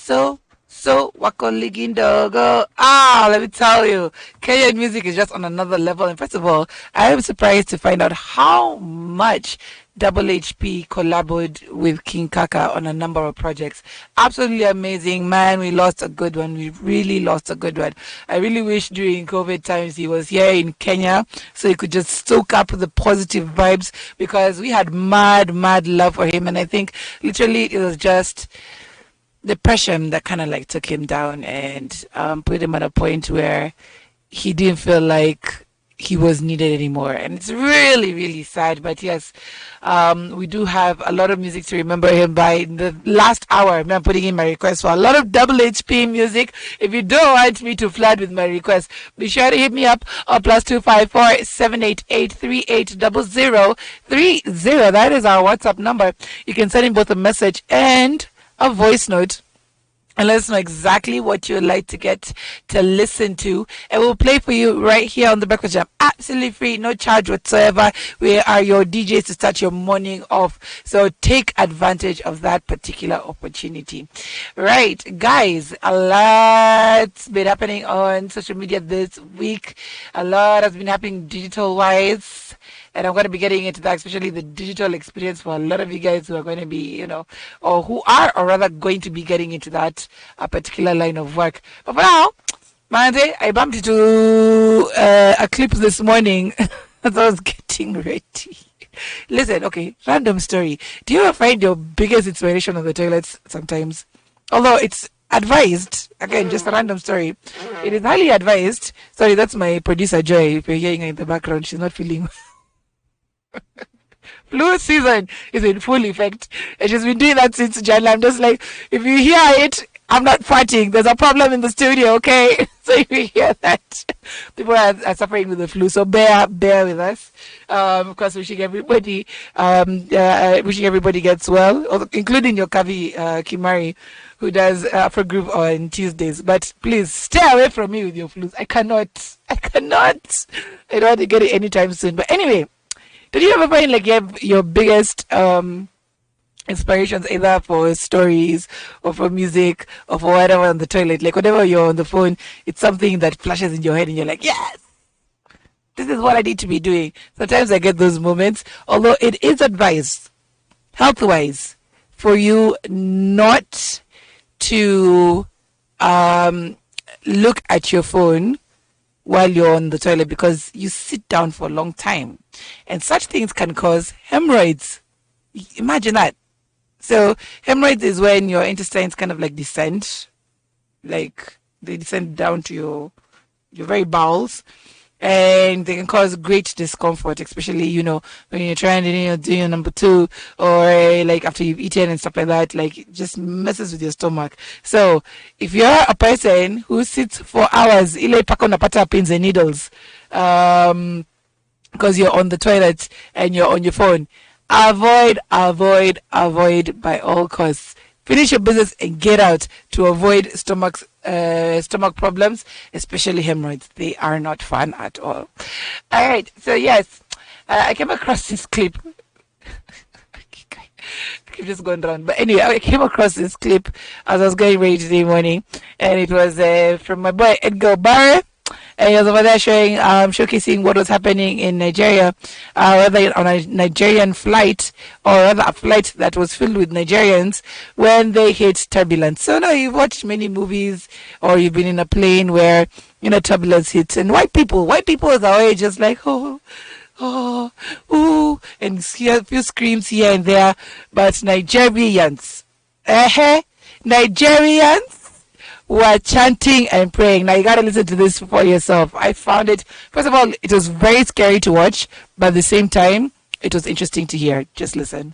So wako ligindogo. Let me tell you, Kenyan music is just on another level. And first of all, I am surprised to find out how much Double HP collaborated with King Kaka on a number of projects. Absolutely amazing, man. We lost a good one. We really lost a good one. I really wish during COVID times he was here in Kenya so he could just soak up the positive vibes, because we had mad love for him. And I think literally it was just depression that kind of like took him down and put him at a point where he didn't feel like he was needed anymore. And it's really sad. But yes, we do have a lot of music to remember him by. In the last hour, I'm putting in my request for a lot of Double HP music. If you don't want me to flood with my request, be sure to hit me up on +254 788 380030. That is our WhatsApp number. You can send in both a message and a voice note and let us know exactly what you'd like to get to listen to, and we'll play for you right here on the Breakfast Jam. Absolutely free, no charge whatsoever. We are your DJs to start your morning off, so take advantage of that particular opportunity. Right, guys, a lot's been happening on social media this week. A lot has been happening digital-wise. And I'm going to be getting into that, especially the digital experience for a lot of you guys who are going to be, or who are, or rather going to be getting into that particular line of work. But for now, Monday, I bumped into a clip this morning as I was getting ready. Listen, okay, random story. Do you ever find your biggest inspiration on the toilets sometimes? Although it's advised, again, just a random story. It is highly advised. Sorry, that's my producer, Joy. If you're hearing her in the background, she's not feeling flu season is in full effect, and she's been doing that since January. I'm just like, if you hear it, I'm not farting. There's a problem in the studio, okay? So if you hear that, people are suffering with the flu. So bear with us. Of course, wishing everybody gets well, including your Kavi Kimari, who does Afro Group on Tuesdays. But please stay away from me with your flus. I cannot. I don't want to get it anytime soon. But anyway, did you ever find like you have your biggest inspirations either for stories or for music or for whatever on the toilet? Like whenever you're on the phone, it's something that flashes in your head and you're like, yes, this is what I need to be doing. Sometimes I get those moments, although it is advised health-wise for you not to look at your phone while you're on the toilet, because you sit down for a long time and such things can cause hemorrhoids. Imagine that. So hemorrhoids is when your intestines kind of like descend, like they descend down to your very bowels, and they can cause great discomfort, especially, when you're trying to do your number two, or like after you've eaten and stuff like that. Like it just messes with your stomach. So if you're a person who sits for hours, ile paka unapata pins and needles, because you're on the toilet and you're on your phone, avoid by all costs. Finish your business and get out to avoid stomach problems, especially hemorrhoids. They are not fun at all. All right. So yes, I came across this clip. I keep just going around. But anyway, I came across this clip as I was getting ready today morning, and it was from my boy Edgar Barre. And he was over there showcasing what was happening in Nigeria, whether on a Nigerian flight or rather a flight that was filled with Nigerians when they hit turbulence. So now you've watched many movies or you've been in a plane where, turbulence hits, and white people is always just like, ooh, and a few screams here and there. But Nigerians, were chanting and praying. Now you gotta listen to this for yourself. I found it, first of all, it was very scary to watch, but at the same time, it was interesting to hear. Just listen.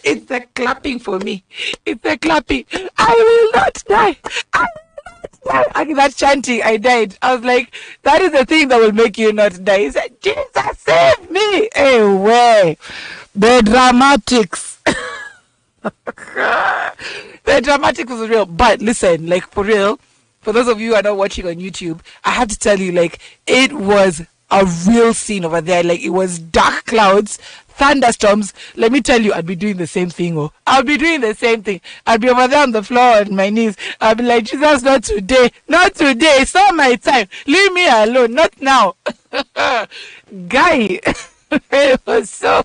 It's a clapping for me. It's a clapping. I will not die. Okay, that chanting, I died. I was like, that is the thing that will make you not die. He said, Jesus, save me. Hey, way. The dramatics. The dramatics was real. But listen, like for real, for those of you who are not watching on YouTube, I have to tell you, like, it was a real scene over there. Like, it was dark clouds, thunderstorms. Let me tell you, I'd be doing the same thing. Oh, I'll be doing the same thing. I'd be over there on the floor on my knees. I'll be like, Jesus, not today. Not today. It's not my time. Leave me alone. Not now. Guy. It was so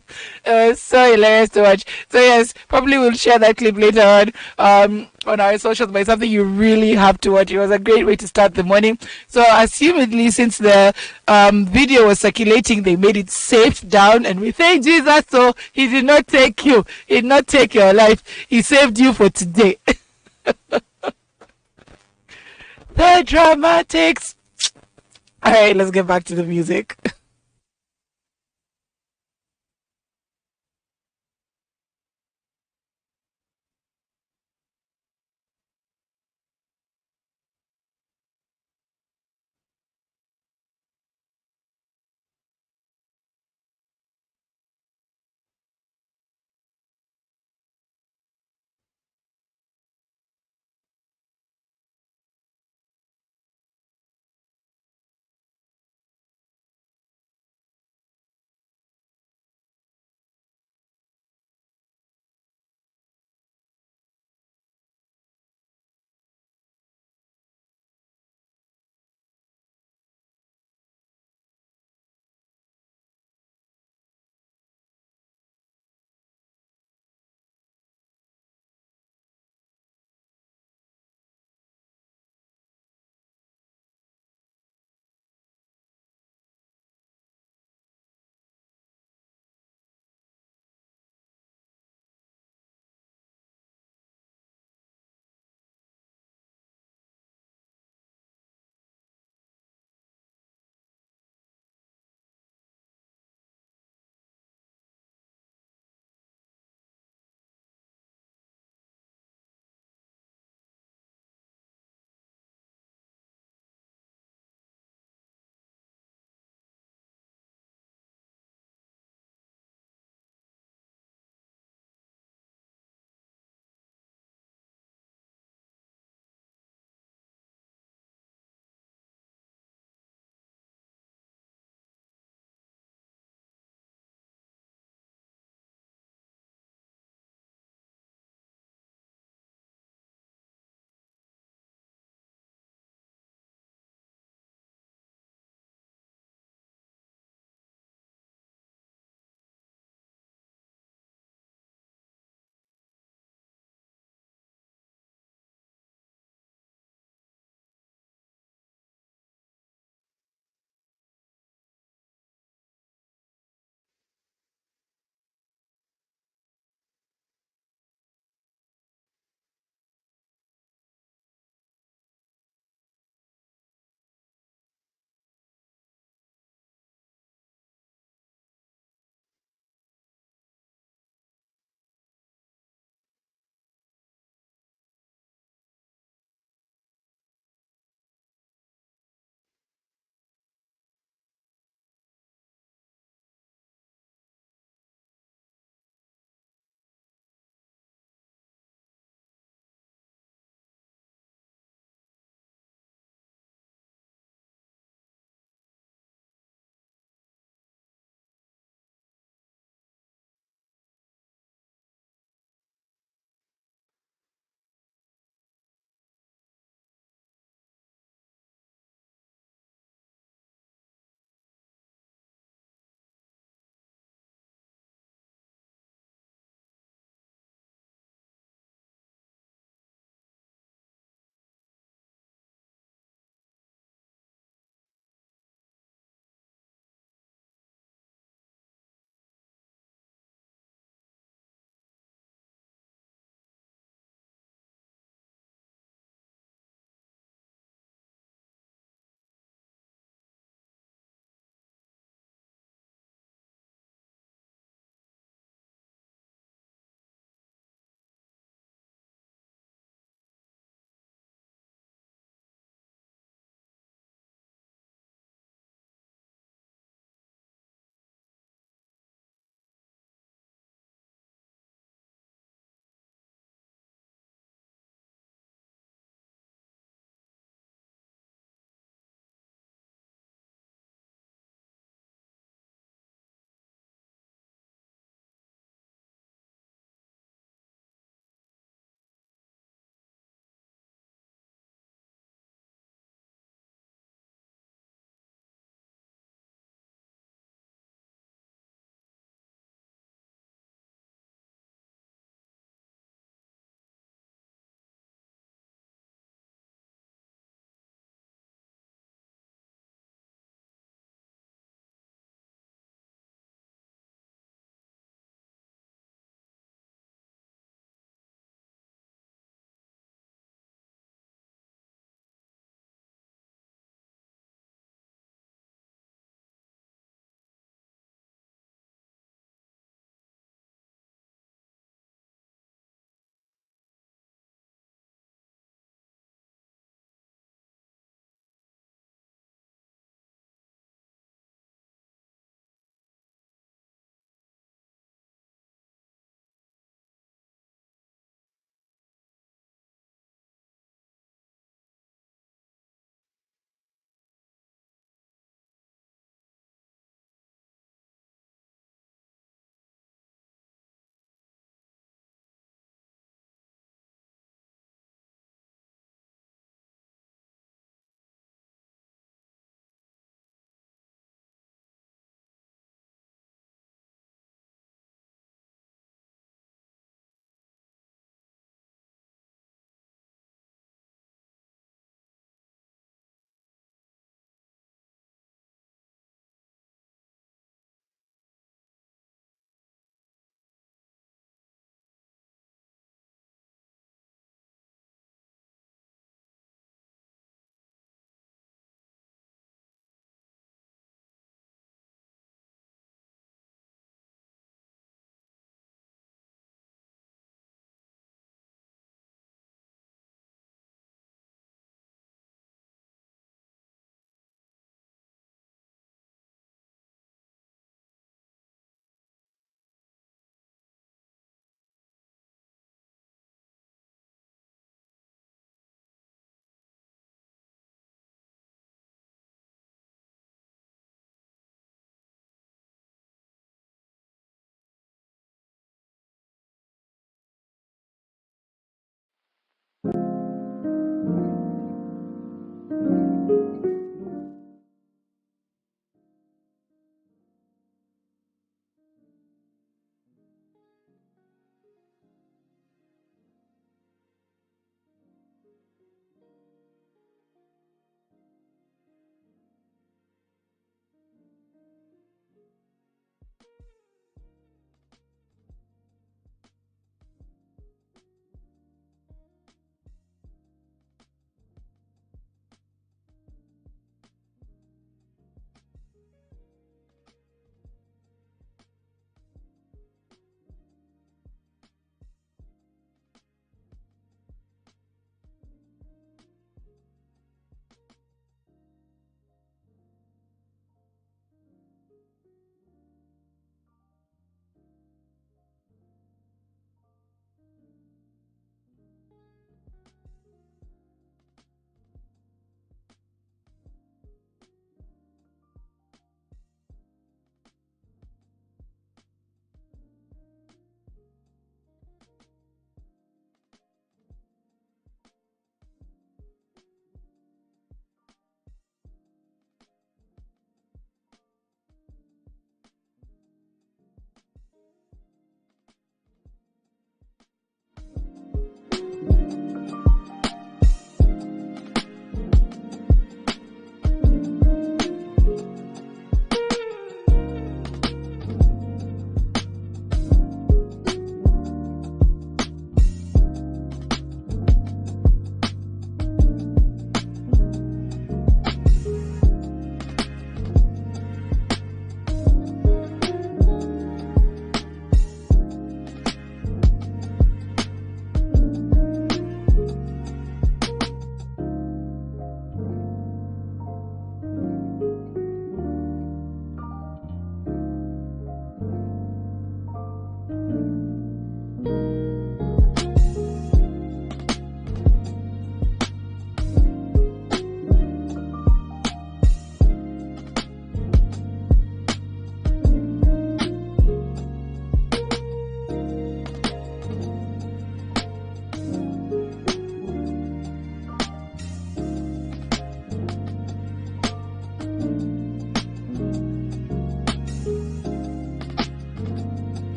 hilarious to watch. So yes, probably we'll share that clip later on our socials, but it's something you really have to watch. It was a great way to start the morning. So assumedly, since the video was circulating, they made it safe down, and we thank Jesus. So he did not take you, he did not take your life, he saved you for today. The dramatics. All right, let's get back to the music.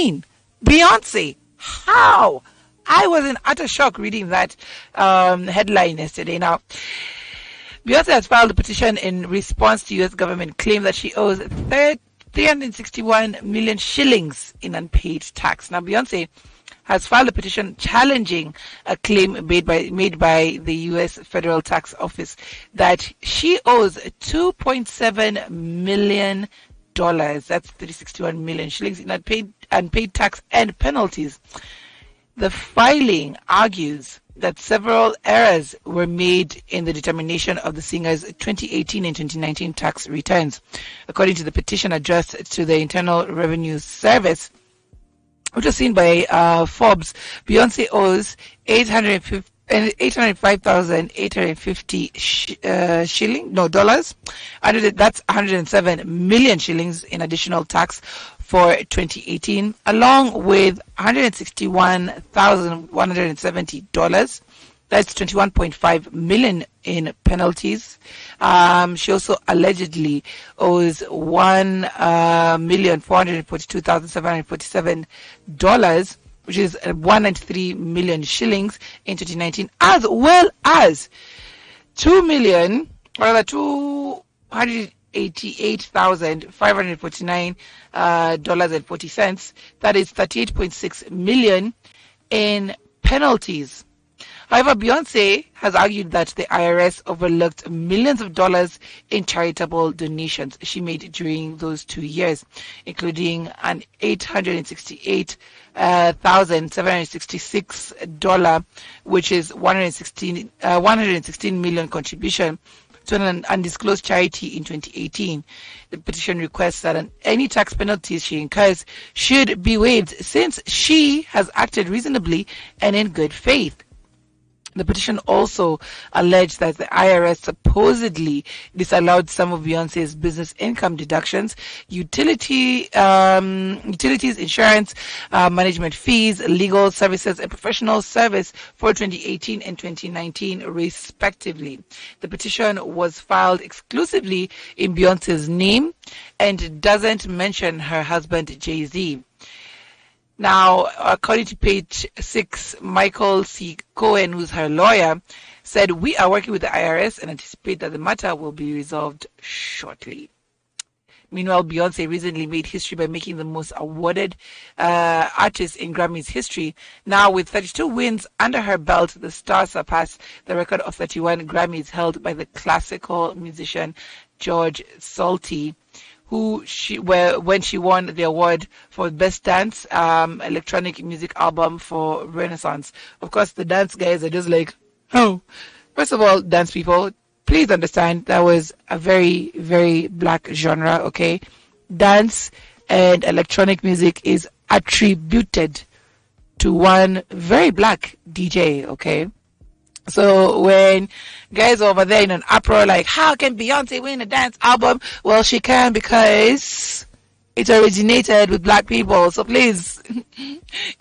queen, Beyonce. How? I was in utter shock reading that headline yesterday. Now, Beyonce has filed a petition in response to U.S. government claim that she owes 361 million shillings in unpaid tax. Now, Beyonce has filed a petition challenging a claim made by the U.S. Federal Tax Office that she owes $2.7 million. That's 361 million shillings in unpaid tax and penalties. The filing argues that several errors were made in the determination of the singer's 2018 and 2019 tax returns. According to the petition addressed to the Internal Revenue Service, which was seen by Forbes, Beyonce owes 805,850 dollars. That's 107 million shillings in additional tax for 2018, along with 161,170 dollars. That's 21.5 million in penalties. She also allegedly owes $1,442,747, which is 103 million shillings in 2019, as well as 2,288,549 dollars and 40 cents. That is 38.6 million in penalties. However, Beyonce has argued that the IRS overlooked millions of dollars in charitable donations she made during those 2 years, including an $868,766, which is 116 million contribution to an undisclosed charity in 2018. The petition requests that any tax penalties she incurs should be waived since she has acted reasonably and in good faith. The petition also alleged that the IRS supposedly disallowed some of Beyonce's business income deductions, utilities, insurance, management fees, legal services, and professional service for 2018 and 2019, respectively. The petition was filed exclusively in Beyonce's name and doesn't mention her husband, Jay-Z. Now, according to page 6, Michael C. Cohen, who's her lawyer, said, "We are working with the IRS and anticipate that the matter will be resolved shortly." Meanwhile, Beyonce recently made history by making the most awarded artist in Grammy's history. Now, with 32 wins under her belt, the star surpassed the record of 31 Grammys held by the classical musician George Solti, when she won the award for Best Dance Electronic Music Album for Renaissance. Of course, the dance guys are just like, oh. First of all, dance people, please understand that was a very, very black genre, okay? Dance and electronic music is attributed to one very black DJ, okay? So when guys over there in an uproar like, how can Beyonce win a dance album? Well, she can because it originated with black people. So please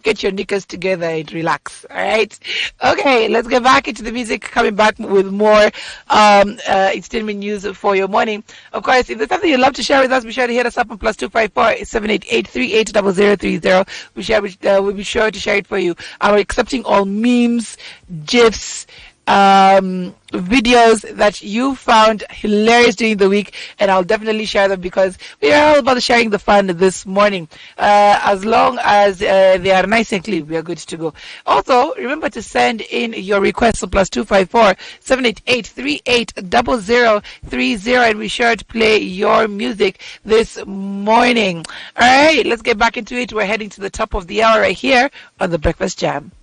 get your knickers together and relax. All right. Okay, let's get back into the music. Coming back with more entertainment news for your morning. Of course, if there's something you'd love to share with us, be sure to hit us up on +254 788 380030. We'll be sure to share it for you. I'm accepting all memes, GIFs, videos that you found hilarious during the week, and I'll definitely share them because we are all about sharing the fun this morning. As long as they are nice and clean, we are good to go. Also, remember to send in your requests to +254 788 380030, and be sure to play your music this morning. All right, let's get back into it. We're heading to the top of the hour right here on the Breakfast Jam.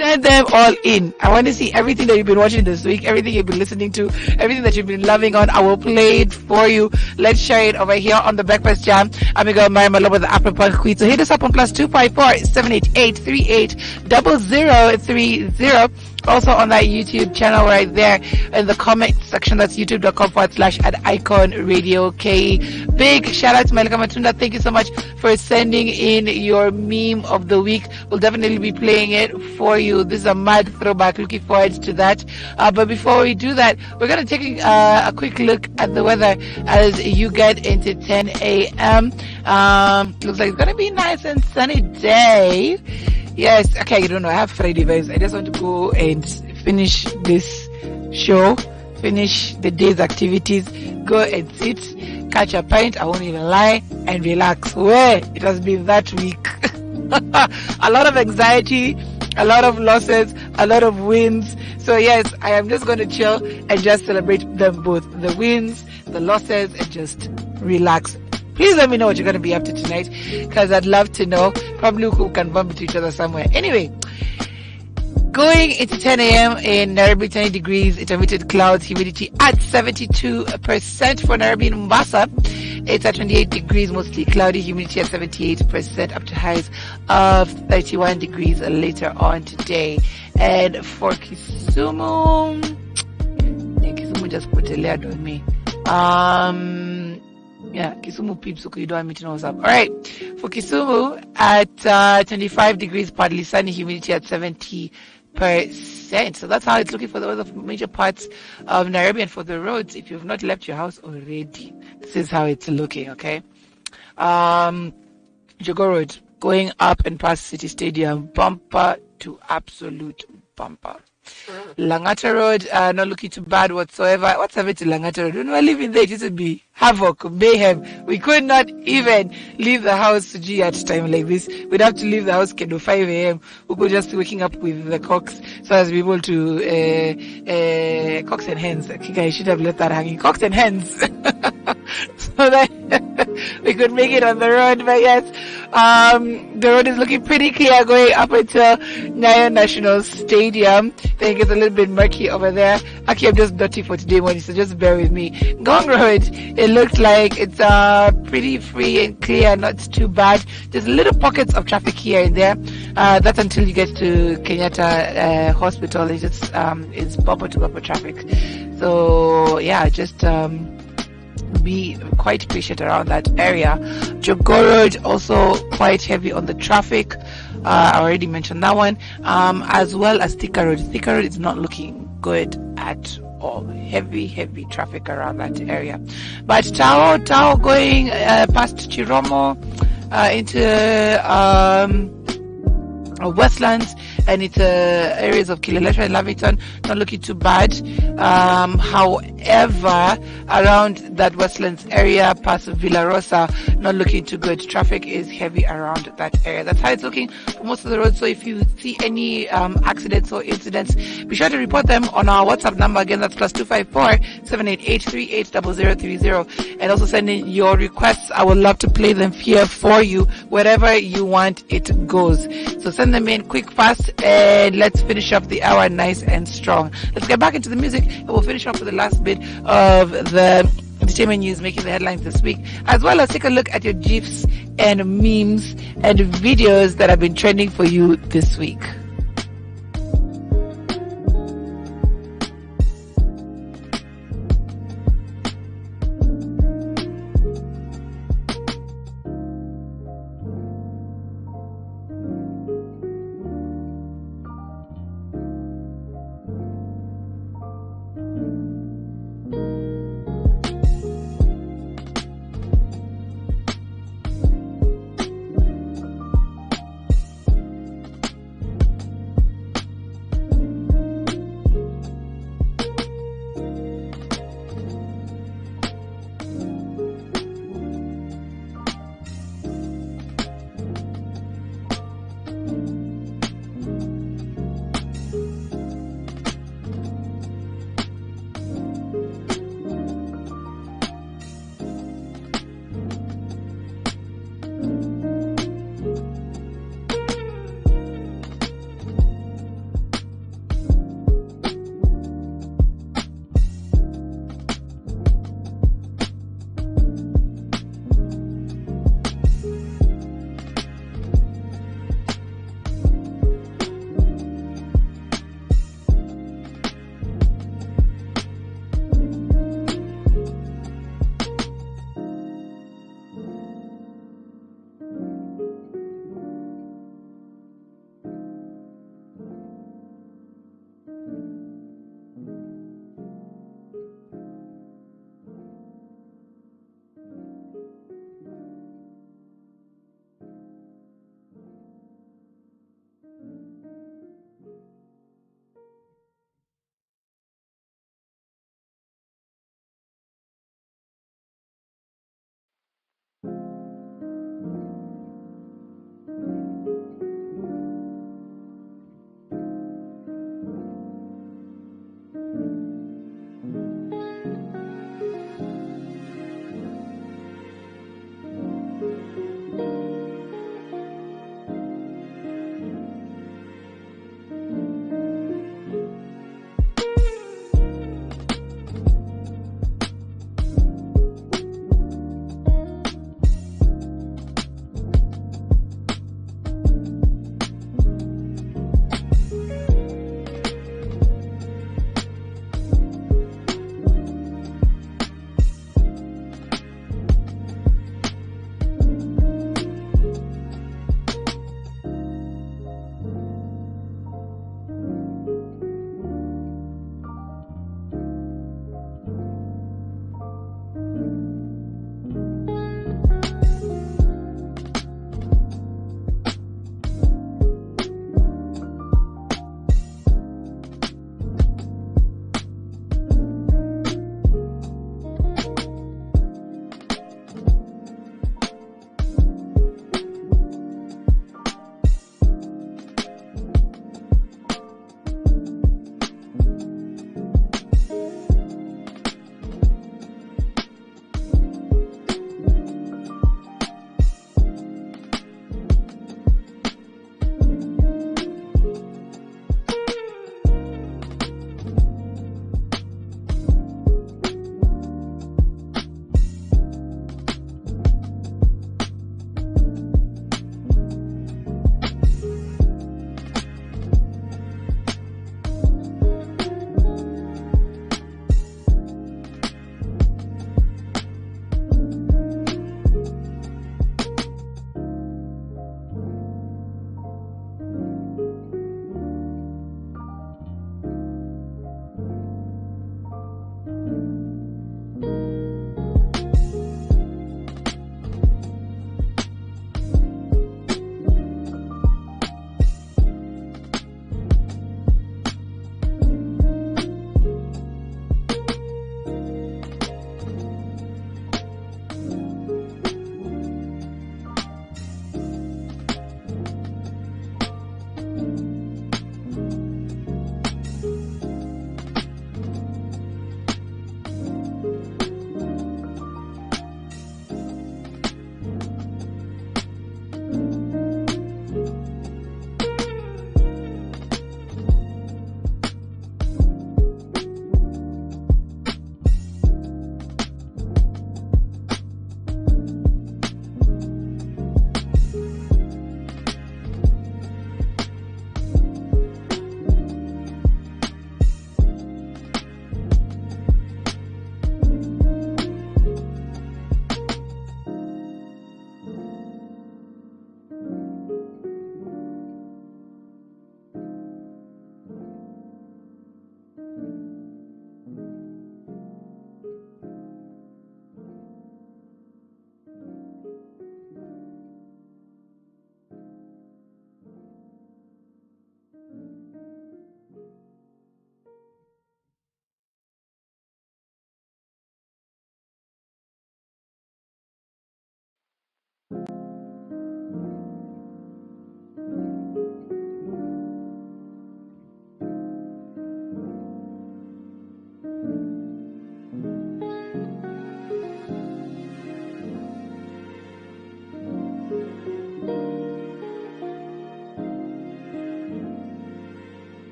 Send them all in. I want to see everything that you've been watching this week, everything you've been listening to, everything that you've been loving on. I will play it for you. Let's share it over here on the Breakfast Jam. I'm your girl Myra, Maloba, the Afro Punk Queen. So hit us up on +254 788 380030. Also on that YouTube channel right there in the comment section, that's youtube.com/@icon-radio-ke. Big shout out to Melika Matunda. Thank you so much for sending in your meme of the week. We'll definitely be playing it for you. This is a mad throwback. Looking forward to that. But before we do that, we're going to take a quick look at the weather as you get into 10 a.m. Looks like it's going to be a nice and sunny day. Yes, okay, you don't know, I have Friday vibes. I just want to go and finish this show, finish the day's activities, go and sit, catch a pint, I won't even lie, and relax. Where it has been that week. A lot of anxiety, a lot of losses, a lot of wins. So yes, I am just going to chill and just celebrate them both. The wins, the losses, and just relax. Please let me know what you're going to be up to tonight, because I'd love to know. Probably we can bump into each other somewhere. Anyway, going into 10 a.m. in Nairobi, 20 degrees, intermittent clouds, humidity at 72% for Nairobi and Mombasa. It's at 28 degrees, mostly cloudy, humidity at 78%, up to highs of 31 degrees later on today. And for Kisumu just put a layer on me. Yeah, Kisumu peeps, okay, you don't want me to know what's up. All right, for Kisumu at 25 degrees, partly sunny, humidity at 70%. So that's how it's looking for the weather for major parts of Nairobi. And for the roads, if you've not left your house already, this is how it's looking, okay? Jogo Road, going up and past City Stadium, bumper to absolute bumper. Langata Road, not looking too bad whatsoever. What's happened to Langata Road? When we were living there, it used to be havoc, mayhem. We could not even leave the house at time like this. We'd have to leave the house at 5 a.m. We could just waking up with the cocks so as to be able to cocks and hens. I think I should have left that hanging. Cocks and hens. So that we could make it on the road. But yes, the road is looking pretty clear going up until Nyayo National Stadium. I think it's a little bit murky over there. Actually, I'm just dirty for today morning, so just bear with me. Gong Road, it looks like it's pretty free and clear, not too bad. There's little pockets of traffic here and there. That's until you get to Kenyatta Hospital. It's just it's bumper to bumper traffic. So yeah, just be quite patient around that area. Jogo Road also quite heavy on the traffic. I already mentioned that one. As well as Thika Road. Thika Road is not looking good at all. Heavy traffic around that area. But Tao going past Chiromo into Westlands and into areas of Kileleshwa and Lavington, not looking too bad. However, around that Westlands area past Villa Rosa, not looking too good. Traffic is heavy around that area. That's how it's looking for most of the roads. So if you see any accidents or incidents, be sure to report them on our WhatsApp number. Again, that's +254 788 380030. And also send in your requests. I would love to play them here for you. Wherever you want, it goes. So send them in quick, fast, and let's finish up the hour nice and strong. Let's get back into the music, and we'll finish off with the last bit of the entertainment news making the headlines this week, as well as take a look at your GIFs and memes and videos that have been trending for you this week.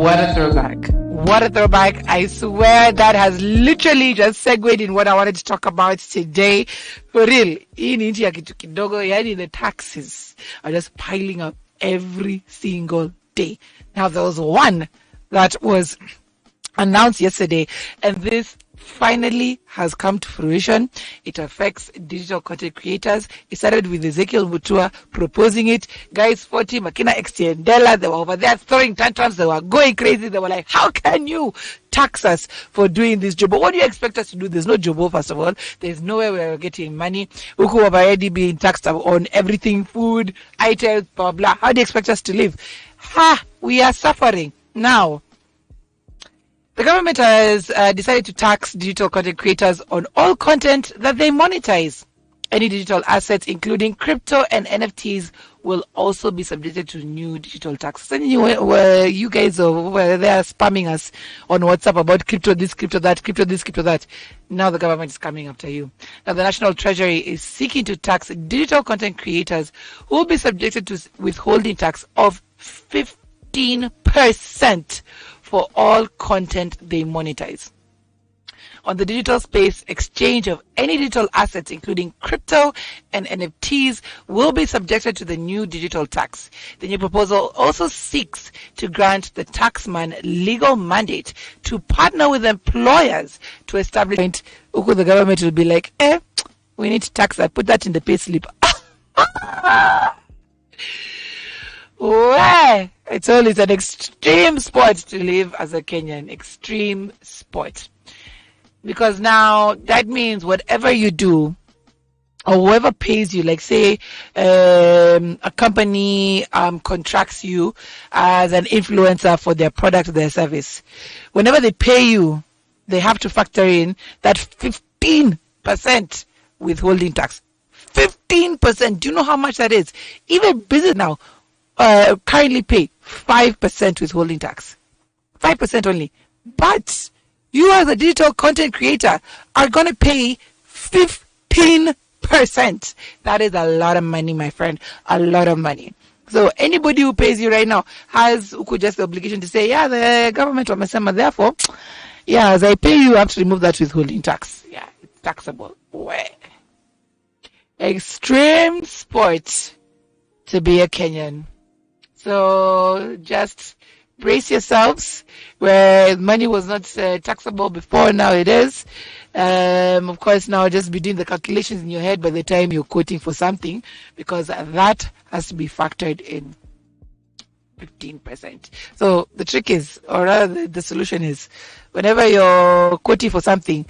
What a throwback. What a throwback. I swear that has literally just segued in what I wanted to talk about today. For real, in India, the taxes are just piling up every single day. Now, there was one that was announced yesterday, and this finally has come to fruition. It affects digital content creators. It started with Ezekiel Mutua proposing it. Guys, 40 Makina Extiendela, they were over there throwing tantrums. They were going crazy. They were like, how can you tax us for doing this job? But what do you expect us to do? There's no job, first of all. There's nowhere we're getting money. Uku have already been taxed on everything, food, items, blah, blah. How do you expect us to live? We are suffering. Now, the government has decided to tax digital content creators on all content that they monetize. Any digital assets, including crypto and NFTs, will also be subjected to new digital taxes. And you guys over there spamming us on WhatsApp about crypto this, crypto that, crypto this, crypto that. Now the government is coming after you. Now the National Treasury is seeking to tax digital content creators who will be subjected to withholding tax of 15% for all content they monetize. On the digital space, exchange of any digital assets, including crypto and NFTs, will be subjected to the new digital tax. The new proposal also seeks to grant the taxman legal mandate to partner with employers to establish. The government will be like, we need to tax that. Put that in the pay slip. I told you it's an extreme sport to live as a Kenyan. Extreme sport. Because now that means whatever you do, or whoever pays you, like say a company contracts you as an influencer for their product or their service. Whenever they pay you, they have to factor in that 15% withholding tax. 15%. Do you know how much that is? Even business now currently pay 5% withholding tax. 5% only. But you as a digital content creator are going to pay 15%. That is a lot of money, my friend. A lot of money. So anybody who pays you right now has just the obligation to say, yeah, the government of Masema, therefore, yeah, as I pay you, I have to remove that withholding tax. Yeah, it's taxable. Extreme sport to be a Kenyan. So just brace yourselves. Where money was not taxable before, now it is. Of course, now just be doing the calculations in your head by the time you're quoting for something, because that has to be factored in 15%. So the trick is, or rather the solution is, whenever you're quoting for something,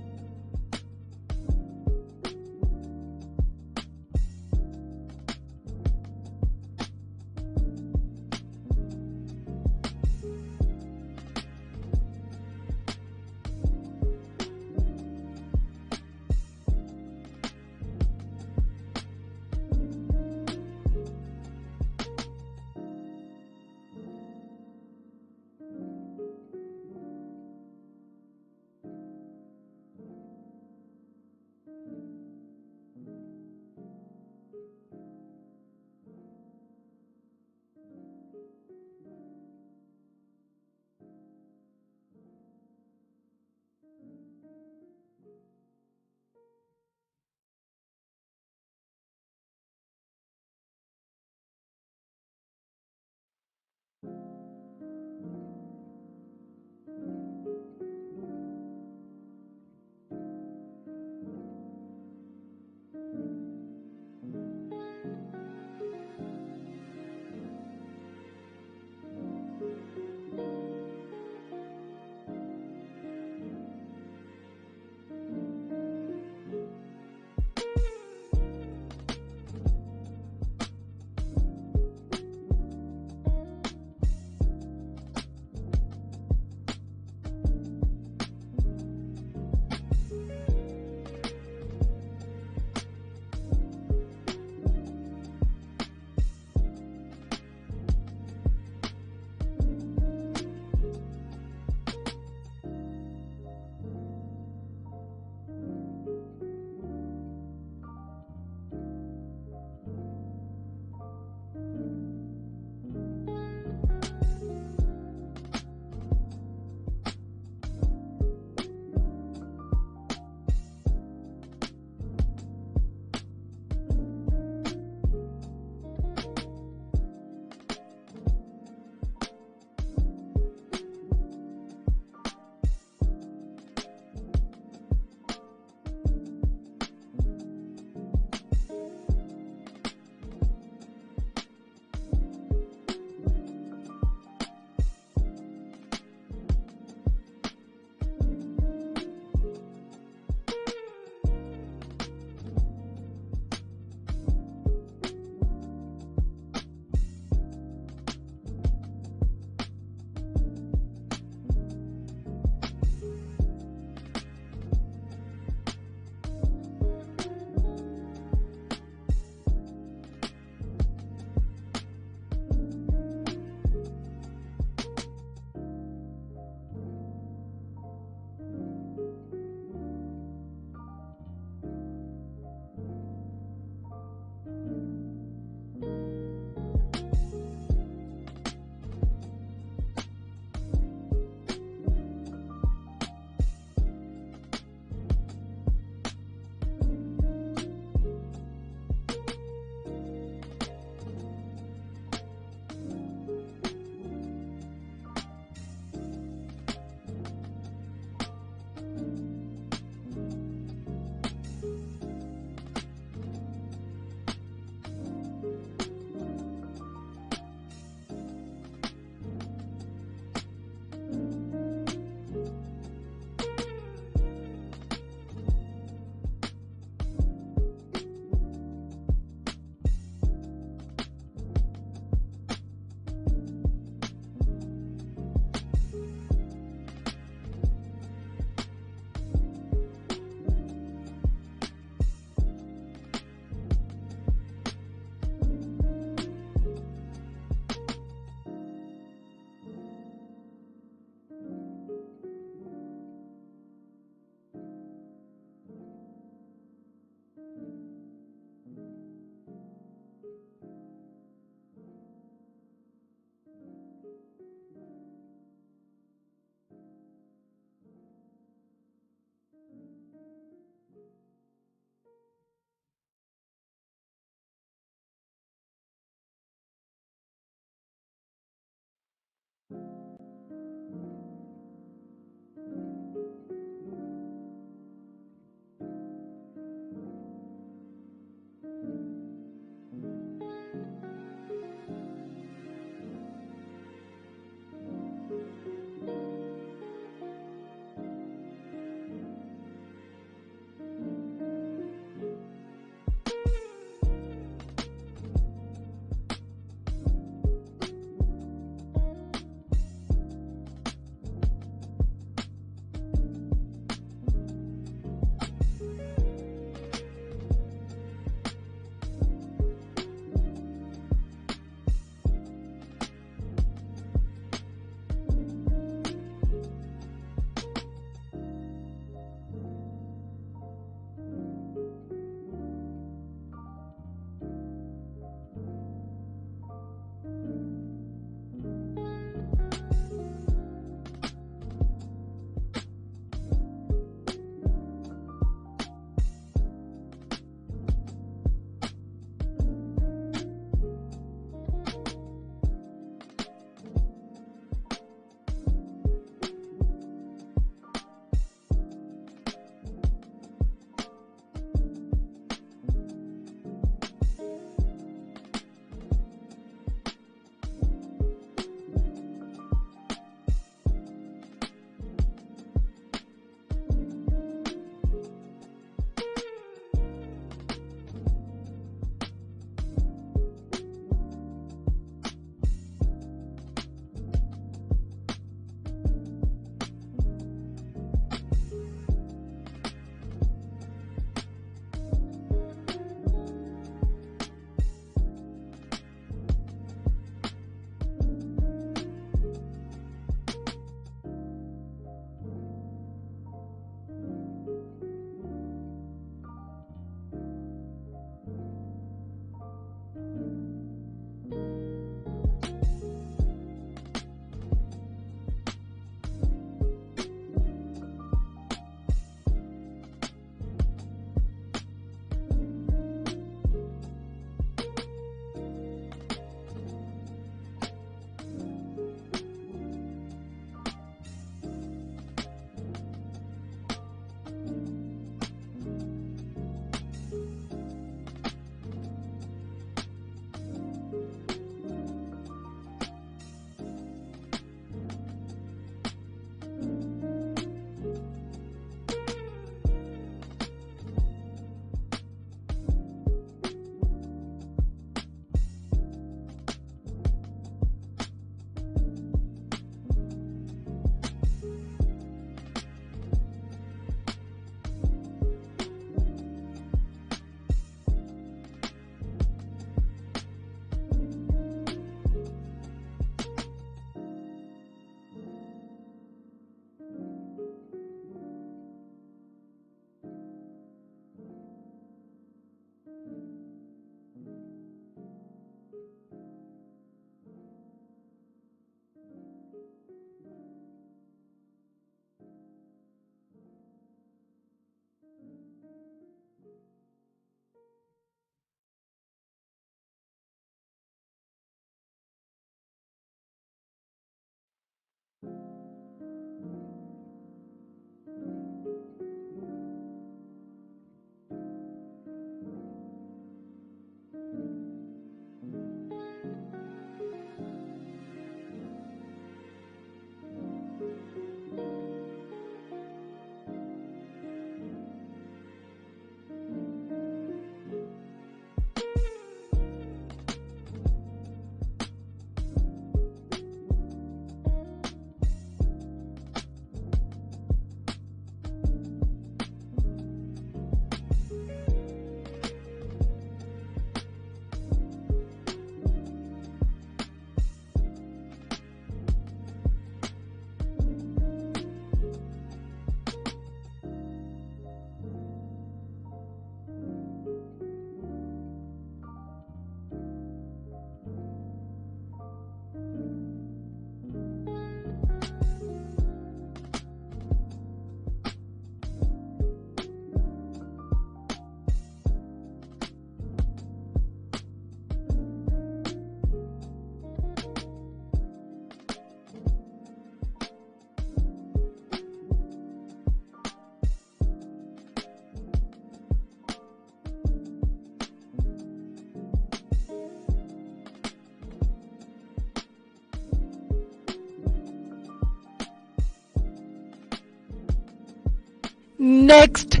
Next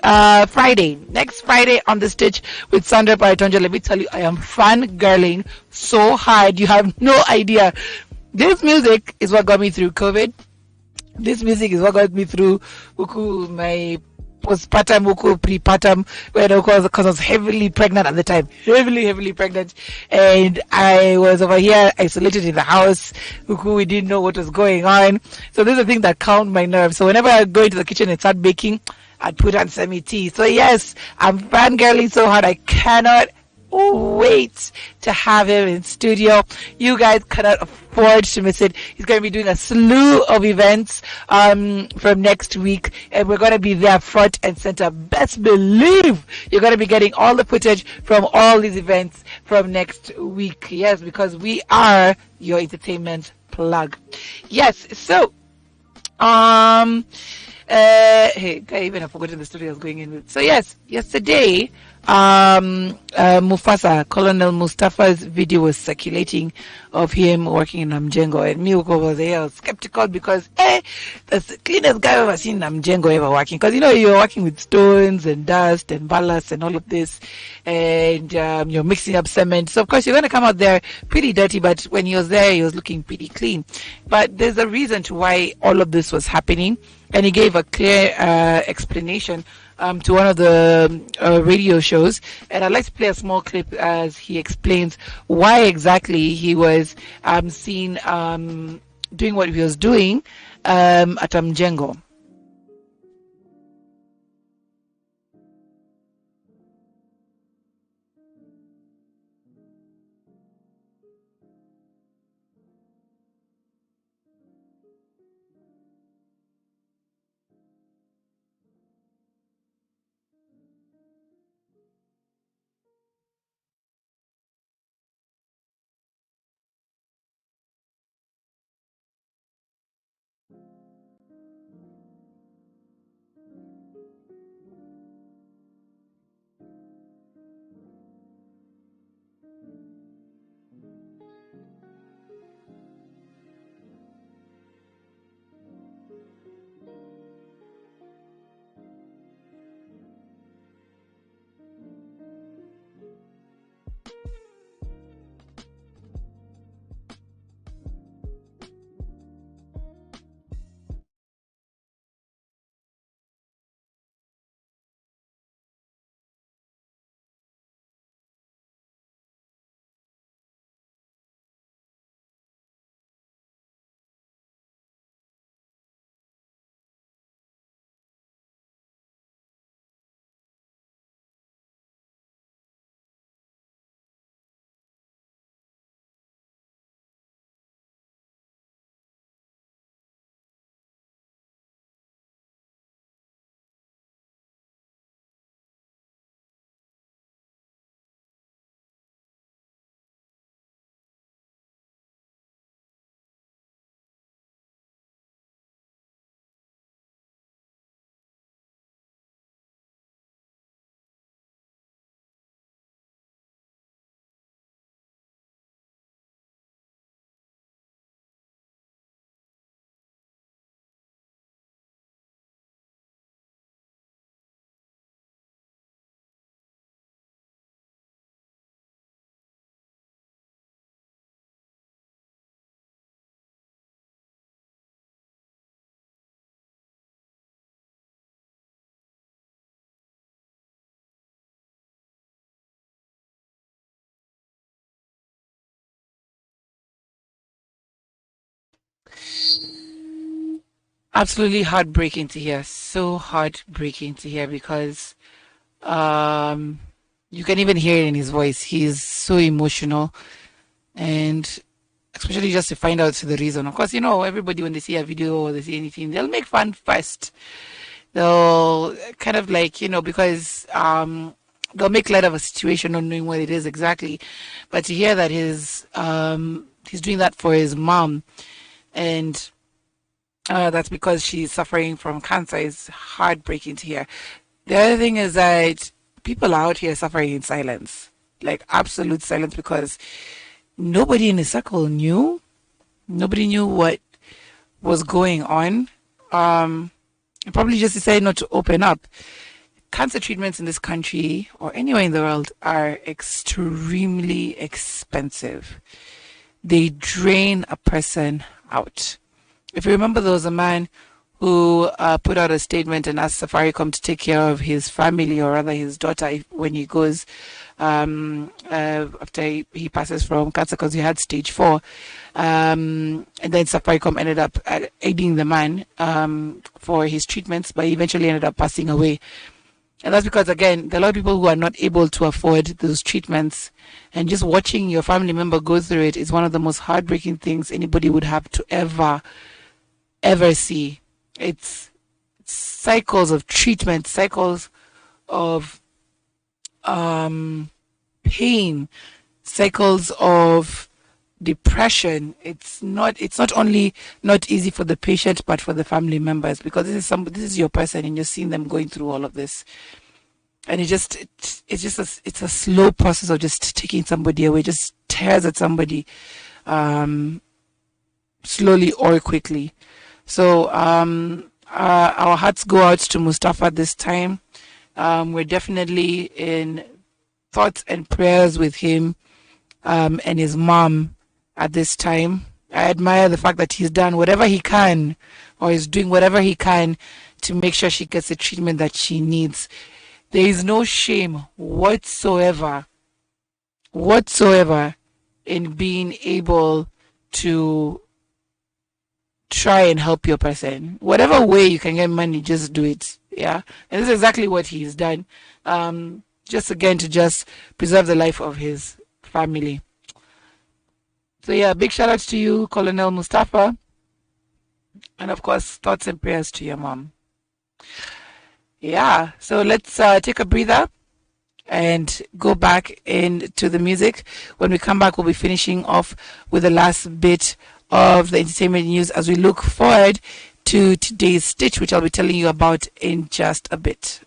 next Friday on the stage with Sandra Paritonja. Let me tell you, I am fangirling so hard. You have no idea. This music is what got me through COVID. This music is what got me through my postpartum, prepartum, when of course, because I was heavily pregnant at the time, heavily pregnant, and I was over here isolated in the house. We didn't know what was going on. So this is the thing that calmed my nerves. So whenever I go into the kitchen and start baking, I'd put on semi tea. So yes, I'm fangirling so hard. I cannot wait to have him in studio. You guys cannot afford to miss it. He's going to be doing a slew of events from next week, and we're going to be there front and center. Best believe you're going to be getting all the footage from all these events from next week. Yes, because we are your entertainment plug. Yes, so hey, I even have forgotten the story I was going in with. So yes, yesterday, Mufasa, Colonel Mustafa's video was circulating of him working in Namjengo, and Milko was there skeptical because, that's the cleanest guy I've ever seen Namjengo ever working. Because, you're working with stones and dust and ballast and all of this, and you're mixing up cement. So, of course, you're going to come out there pretty dirty, but when he was there, he was looking pretty clean. But there's a reason to why all of this was happening, and he gave a clear explanation to one of the radio shows, and I'd like to play a small clip as he explains why exactly he was seen doing what he was doing at Mjengo. Absolutely heartbreaking to hear. So heartbreaking to hear because um, you can even hear it in his voice. He's so emotional, and especially just to find out the reason. Of course, everybody when they see a video or they see anything, they'll make fun first. They'll kind of like, because they'll make light of a situation not knowing what it is exactly. But to hear that he's doing that for his mom, and that's because she's suffering from cancer, is heartbreaking to hear. The other thing is that people are out here suffering in silence, like absolute silence, because nobody in the circle knew. Nobody knew what was going on. Probably just decided not to open up. Cancer treatments in this country or anywhere in the world are extremely expensive. They drain a person out. If you remember, there was a man who put out a statement and asked Safaricom to take care of his family, or rather his daughter, when he goes after he passes from cancer, because he had stage 4. And then Safaricom ended up aiding the man for his treatments, but he eventually ended up passing away. And that's because, again, there are a lot of people who are not able to afford those treatments. And just watching your family member go through it is one of the most heartbreaking things anybody would have to ever see. It's cycles of treatment, cycles of pain, cycles of depression. It's not only not easy for the patient but for the family members, because this is your person and you're seeing them going through all of this. And it's a slow process of just taking somebody away, just tears at somebody slowly or quickly. So our hearts go out to Mustafa this time. We're definitely in thoughts and prayers with him and his mom at this time. I admire the fact that he's done whatever he can, or is doing whatever he can to make sure she gets the treatment that she needs. There is no shame whatsoever in being able to try and help your person. Whatever way you can get money, just do it. Yeah. And this is exactly what he's done. Just again to just preserve the life of his family. So yeah, big shout out to you, Colonel Mustafa. And of course, thoughts and prayers to your mom. Yeah. So let's take a breather and go back into the music. When we come back, we'll be finishing off with the last bit of the entertainment news as we look forward to today's stitch, which I'll be telling you about in just a bit.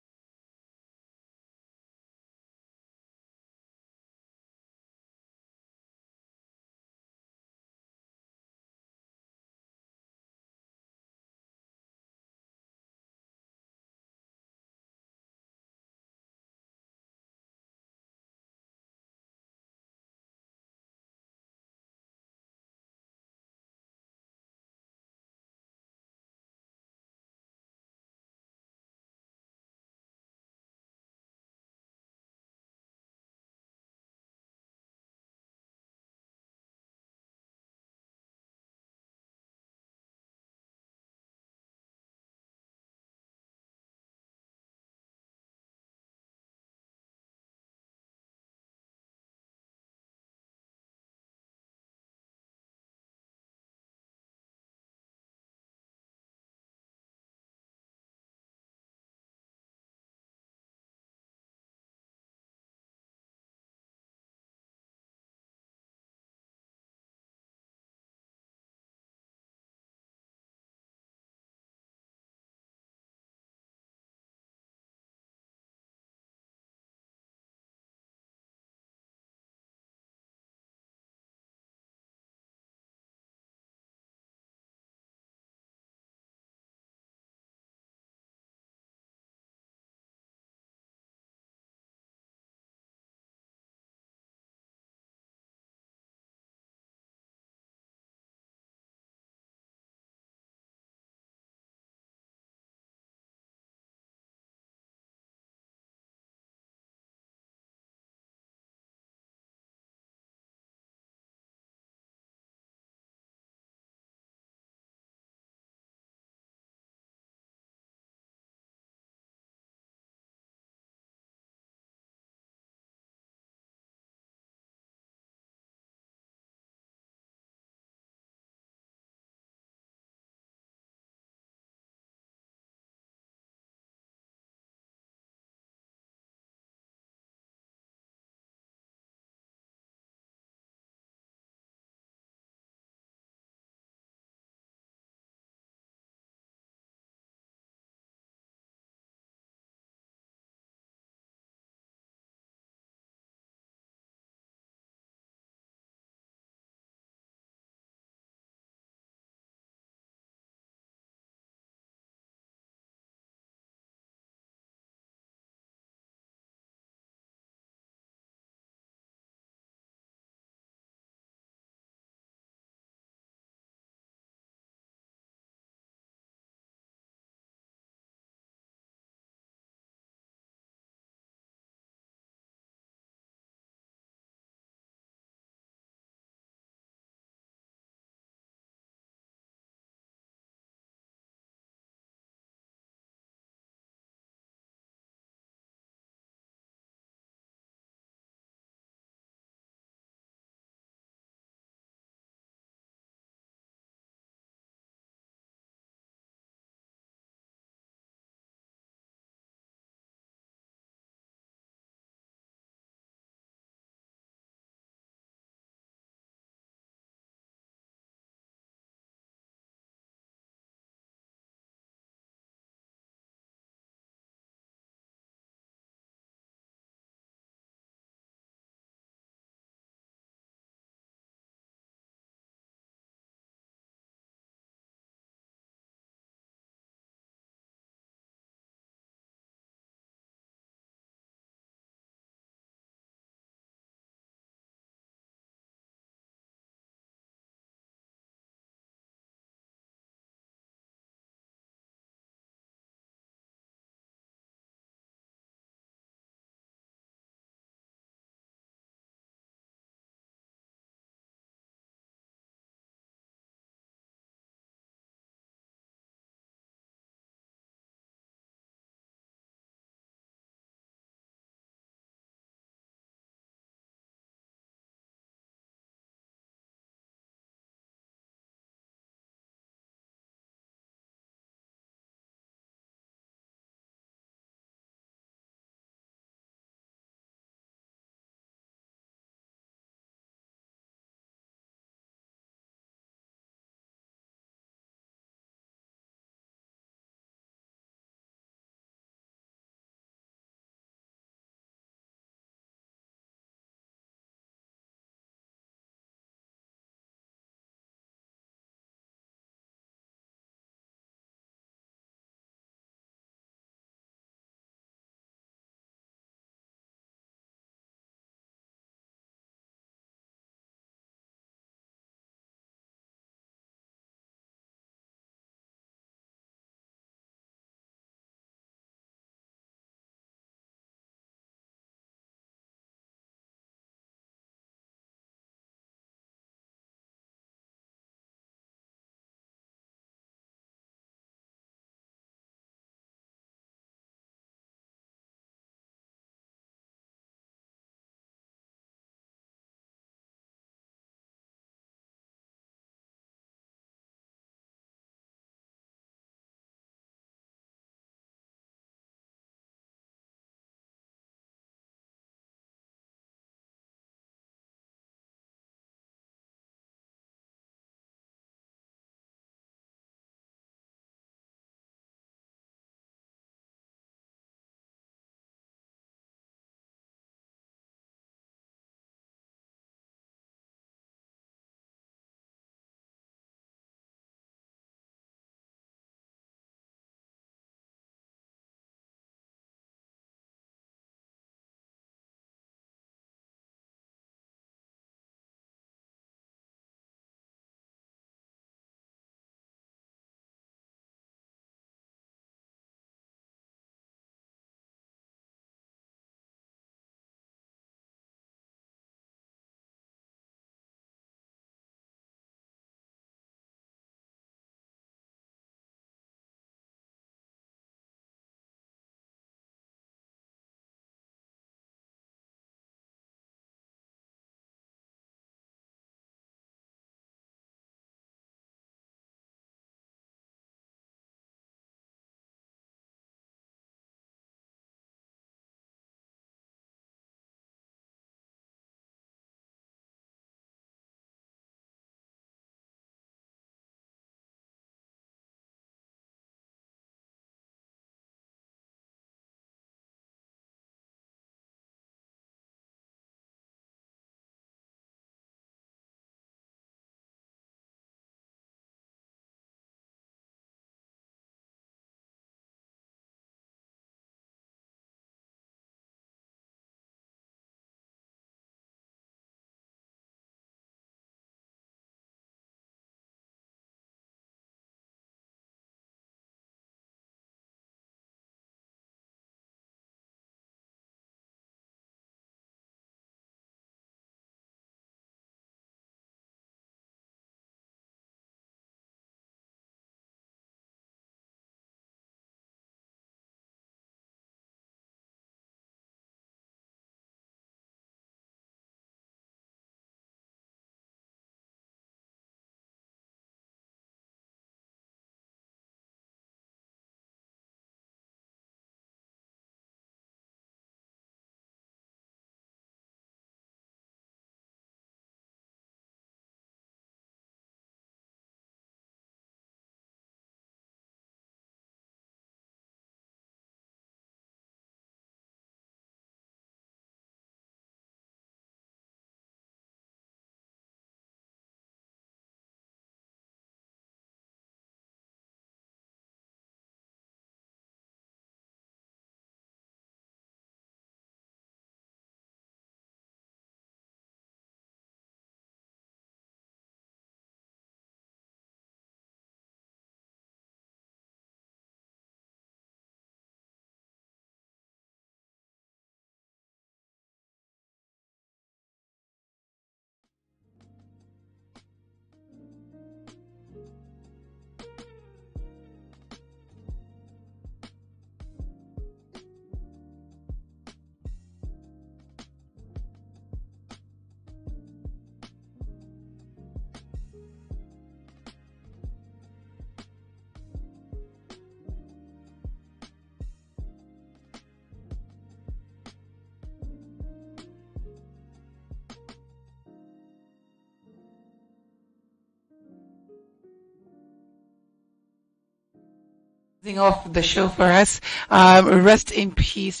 Closing off the show for us. Rest in peace,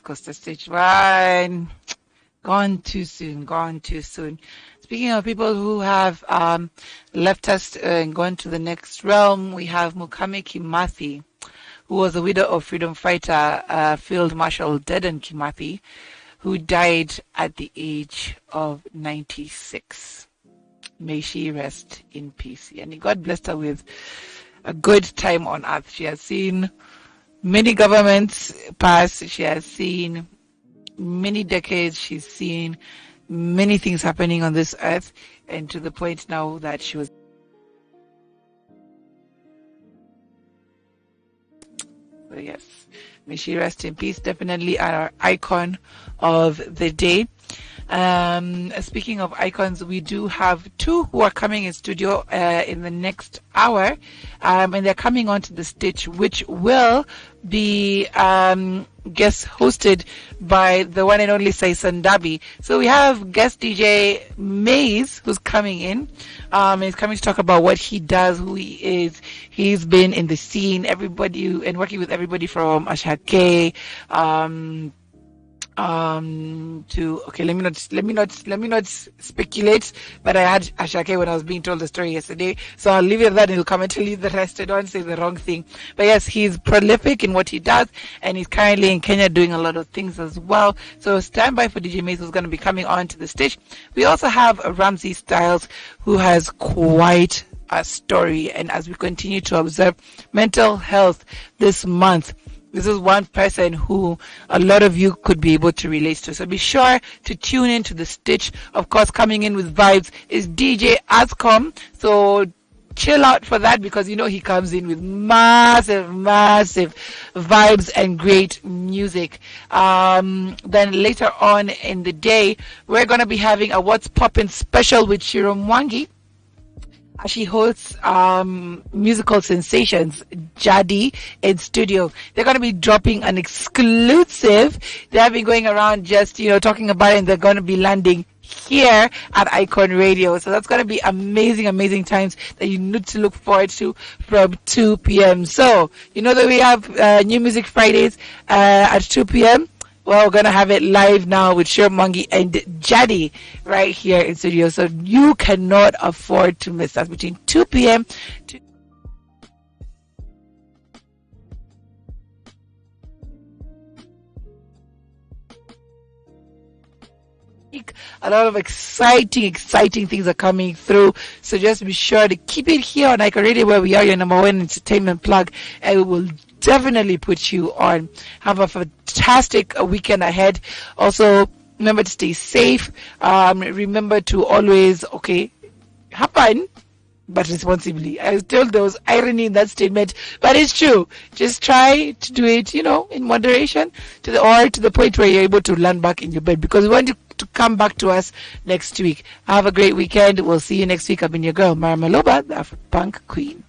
Costa Stage 1. Gone too soon, gone too soon. Speaking of people who have left us and gone to the next realm, we have Mukame Kimathi, who was the widow of freedom fighter Field Marshal Dedan Kimathi, who died at the age of 96. May she rest in peace. And God blessed her with a good time on earth. She has seen many governments pass. She has seen many decades. She's seen many things happening on this earth, and to the point now that she was. So yes, may she rest in peace. Definitely our icon of the day. Speaking of icons, we do have two who are coming in studio in the next hour, and they're coming onto the stage, which will be guest hosted by the one and only Saisan Dabi. So we have guest DJ Maze who's coming in. He's coming to talk about what he does, who he is. He's been in the scene, everybody, and working with everybody from Ashake, to okay, let me not speculate, but I had Ashake when I was being told the story yesterday, so I'll leave it at that and he'll come and tell you the rest. I don't say the wrong thing. But yes, he's prolific in what he does, and he's currently in Kenya doing a lot of things as well. So stand by for DJ Mace, who's going to be coming on to the stage. We also have Ramsey Styles, who has quite a story, and as we continue to observe mental health this month, this is one person who a lot of you could be able to relate to. So be sure to tune in to the Stitch. Of course, coming in with vibes is DJ Ascom. So chill out for that, because you know he comes in with massive vibes and great music. Then later on in the day, we're going to be having a What's Poppin' special with Shiro Mwangi. She hosts musical sensations, Jadi, in studio. They're going to be dropping an exclusive. They have been going around just, talking about it, and they're going to be landing here at Icon Radio. So that's going to be amazing times that you need to look forward to from 2 p.m. So, you know that we have New Music Fridays at 2 p.m. Well, we're going to have it live now with Shirmangi and Jadi right here in studio. So you cannot afford to miss us between 2 p.m. to a lot of exciting things are coming through. So just be sure to keep it here on Icon Radio, where we are your number one entertainment plug, and we will definitely put you on. Have a fantastic weekend ahead. Also, remember to stay safe. Remember to always, have fun, but responsibly. I was told there was irony in that statement, but it's true. Just try to do it, in moderation, to the point where you're able to land back in your bed, because we want you to come back to us next week. Have a great weekend. We'll see you next week. I've been your girl, Myra Maloba, the Afro Punk Queen.